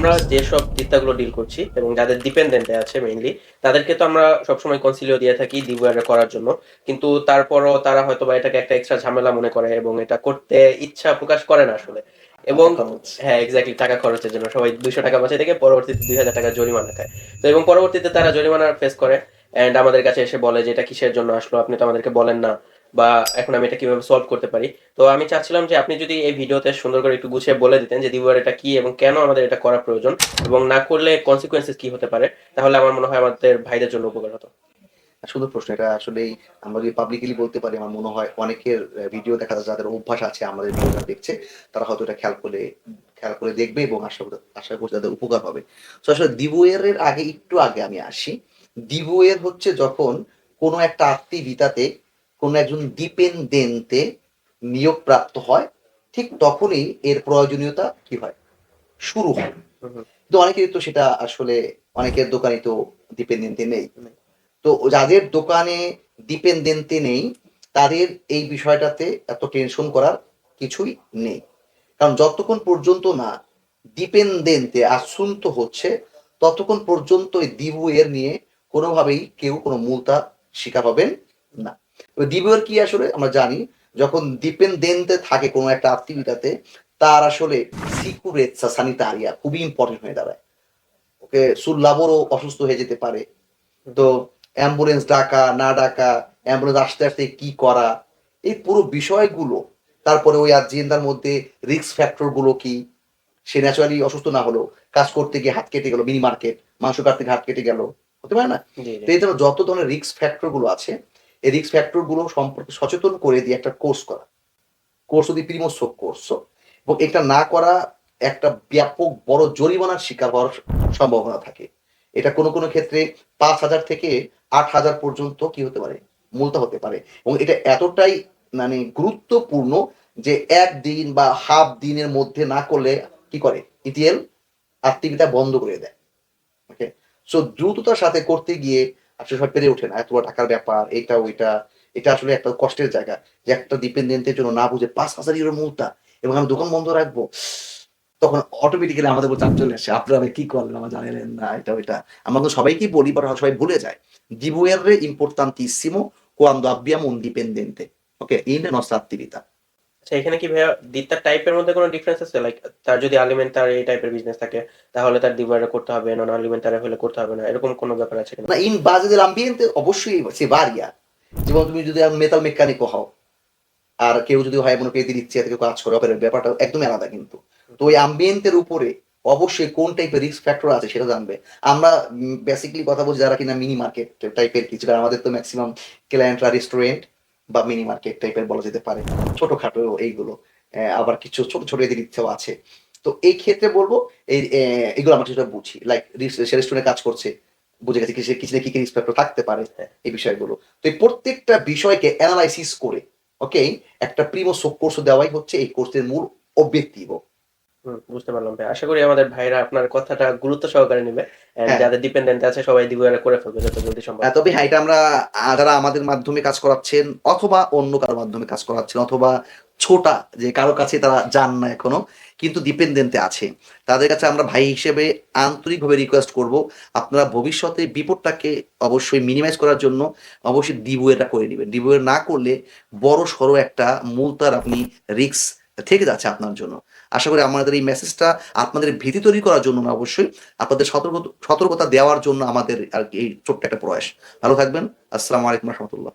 আমরা যেসব দিত্তাগুলো ডিল করছি এবং যাদের ডিপেন্ডেন্টে আছে মেইনলি, তাদেরকে তো আমরা সবসময় কনসিলিও দিয়ে থাকি ডিওয়ার করার জন্য। কিন্তু তারপরও তারা হয়তো বা এটাকে একটা এক্সট্রা ঝামেলা মনে করে এবং এটা করতে ইচ্ছা প্রকাশ করে না আসলে। এবং টাকা খরচ। হ্যাঁ, এক্স্যাক্টলি, টাকা খরচের জন্য সবাই ২০০ টাকা বাঁচিয়ে থেকে পরবর্তীতে ২,০০০ টাকা জরিমানা খায়। তো এবং পরবর্তীতে তারা জরিমানা ফেস করে অ্যান্ড আমাদের কাছে এসে বলে যে এটা কিসের জন্য আসলো, আপনি তো আমাদেরকে বলেন না, বা এখন আমি এটা কিভাবে সলভ করতে পারি। তো আমি চাচ্ছিলাম যে আপনি যদি এই ভিডিওতে সুন্দর করে একটু গুছিয়ে বলে দিতেন যে দিওয়ার এটা কি এবং কেন আমাদের এটা করা প্রয়োজন, এবং না করলে কনসিকুয়েন্সেস কি হতে পারে, তাহলে আমার মনে হয় আমাদের ভাইদের জন্য উপকার হতো। সুন্দর প্রশ্ন। এটা আসলেই আমরা যদি পাবলিকলি বলতে পারি, আমার মনে হয় অনেকের ভিডিও দেখা যায়, যাদের অভ্যাস আছে আমাদের ভিডিওটা দেখছে, তারা হয়তো এটা খেয়াল করে দেখবে এবং আশা করছি তাদের উপকার হবে। তো আসলে ডিভোয়ারের একটু আগে আমি আসি। ডিভোয়ার হচ্ছে যখন কোনো একটা আত্মীয়তাতে কোনো একজন ডিপেন্ডেন্টে নিয়োগপ্রাপ্ত হয়, ঠিক তখনই এর প্রয়োজনীয়তা কি হয়? শুরু হয়। হুম, হুম। তো অনেকেরই তো সেটা আসলে অনেকের দোকানই তো ডিপেন্ডেন্টে নেই। হুম, তো যাদের দোকানে ডিপেন্ডেন্সি নেই, তাদের এই বিষয়টাতে এত টেনশন করার কিছুই নেই। কারণ যতক্ষণ পর্যন্ত না ডিপেন্ডেন্টে আশ্বন্ত হচ্ছে, ততক্ষণ পর্যন্ত এই ডিভোয়ের নিয়ে কোনোভাবেই কেউ কোনো মূলতার শিকার হবেন না। এবার ডিভোয়ের কি আসলে আমরা জানি, যখন ডিপেন্ডেন্টে থাকে কোনো একটা আত্মীয়তাতে, তার আসলে সিকিউরেন্সা সানিটারিয়া খুবই ইম্পর্টেন্ট হয়ে দাঁড়ায়। ওকে সুর লাভরও অসুস্থ হয়ে যেতে পারে। হুম, তো অ্যাম্বুলেন্স ডাকা, না ডাকা, অ্যাম্বুলেন্স আসতে কি করা, এই পুরো বিষয়গুলো, তারপরে ওই আজিন্দার মধ্যে রিস্ক ফ্যাক্টর গুলো কি, সে ন্যাচারালি অসুস্থ না হলো, কাজ করতে গিয়ে হাত কেটে গেল, মিনি মার্কেট মাংস কাটতে গিয়ে হাত কেটে গেল, হতে পারে না? জি, তো জি। এই জন্য যত ধরনের রিস্ক ফ্যাক্টর গুলো আছে, এই রিস্ক ফ্যাক্টর গুলো সম্পর্কে সচেতন করে দিয়ে একটা কোর্স করা, কোর্স যদি প্রিমোৎসব কোর্স, এবং এটা না করা একটা ব্যাপক বড় জরিমানার শিকার হওয়ার সম্ভাবনা থাকে। এটা কোনো ক্ষেত্রে ৫,০০০ থেকে ৮,০০০ পর্যন্ত কি হতে পারে? মুলতা হতে পারে। এবং এটা এতটাই মানে গুরুত্বপূর্ণ যে ১ দিন বা হাফ দিনের মধ্যে না করলে কি করে? ইটিএল আত্মীয়তা বন্ধ করে দেয়। ওকে? সো দ্রুততার সাথে করতে গিয়ে আসলে সবাই পেরে ওঠে না। এত বড় টাকার ব্যাপার, এটা ওইটা। এটা আসলে একটা কষ্টের জায়গা। যে একটা ডিপেন্ডেন্ট এর জন্য না বুঝে ৳৫,০০০ মুলতা এবং আমি দোকান বন্ধ রাখবো। তখন অটোমেটিক্যালি আমাদের উপর চাপ চলে আসে। আপনারা ভাই কি করলেন? আমরা জানিলেন না, এটা ওইটা। আমরা তো সবাইকেই বলি, বাট সবাই ভুলে যায়। Divoare importantissimo quando abbiamo un dipendente, okay? In nostra attività. আচ্ছা, এখানে কি ভাইয়া দিত্তার টাইপের মধ্যে কোনো ডিফারেন্স আছে? লাইক তার যদি আলিমেন্টারি এই টাইপের বিজনেস থাকে, তাহলে তার ডিভাইডার করতে হবে, নন আলিমেন্টারি হলে করতে হবে না, এরকম কোনো ব্যাপার আছে কিনা? না, in base dell'ambiente অবশ্যই সে varia। যেমন তুমি যদি মেটাল মেকানিকও হও, আর কেউ যদি হয় মনে করি দিচ্ছে থেকে কাজ করে, অপেরার ব্যাপারটা একদমই আলাদা কিন্তু। তো ওই অ্যাম্বিয়েন্টের উপরে অবশ্যই কোন টাইপের রিস্ক ফ্যাক্টর আছে সেটা জানবে। আমরা বেসিক্যালি কথা বলছি যারা কিনা মিনি মার্কেট টাইপের কিছু, কারণ আমাদের তো ম্যাক্সিমাম ক্লায়েন্টরা রেস্টুরেন্ট বা মিনি মার্কেট টাইপের বলা যেতে পারে। ছোটখাটো এইগুলো। আবার কিছু ছোট এদের ইচ্ছেও আছে। তো এই ক্ষেত্রে বলবো এগুলো আমরা কিছুটা বুঝি। লাইক সে রেস্টুরেন্টে কাজ করছে। বুঝে গেছি কিসে কি রিস্ক ফ্যাক্টর থাকতে পারে, হ্যাঁ। এই বিষয়গুলো। তো এই প্রত্যেকটা বিষয়কে এনালাইসিস করে ওকে একটা প্রিমো কোর্স দেওয়াই হচ্ছে এই কোর্সের মূল অবজেক্টিভ। হুম, বুঝতে পারলাম ভাই। আশা করি আমাদের ভাইরা আপনার কথাটা গুরুত্ব সহকারে নিবে। অ্যান্ড হ্যাঁ, যাদের ডিপেন্ডেন্ট আছে সবাই ডিভাইডার করে ফেলবে যত জলদি সম্ভব। তবে হ্যাঁ, এটা আমরা যারা আমাদের মাধ্যমে কাজ করাচ্ছেন অথবা অন্য কারো মাধ্যমে কাজ করাচ্ছেন অথবা ছোটা যে কারো কাছে তারা যান না এখনো কিন্তু ডিপেন্ডেন্টে আছে, তাদের কাছে আমরা ভাই হিসেবে আন্তরিকভাবে রিকোয়েস্ট করব, আপনারা ভবিষ্যতে বিপদটাকে অবশ্যই মিনিমাইজ করার জন্য অবশ্যই ডিবুয়েটা করে নেবেন। ডিবুয়ে না করলে বড় সড়ো একটা মূলতার আপনি রিস্ক থেকে যাচ্ছে আপনার জন্য। আশা করি আমাদের এই মেসেজটা আপনাদের ভীতি তৈরি করার জন্য না, অবশ্যই আপনাদের সতর্কতা দেওয়ার জন্য আমাদের আর কি এই ছোট্ট একটা প্রয়াস। ভালো থাকবেন। আসসালামু আলাইকুম রহমতুল্লাহ।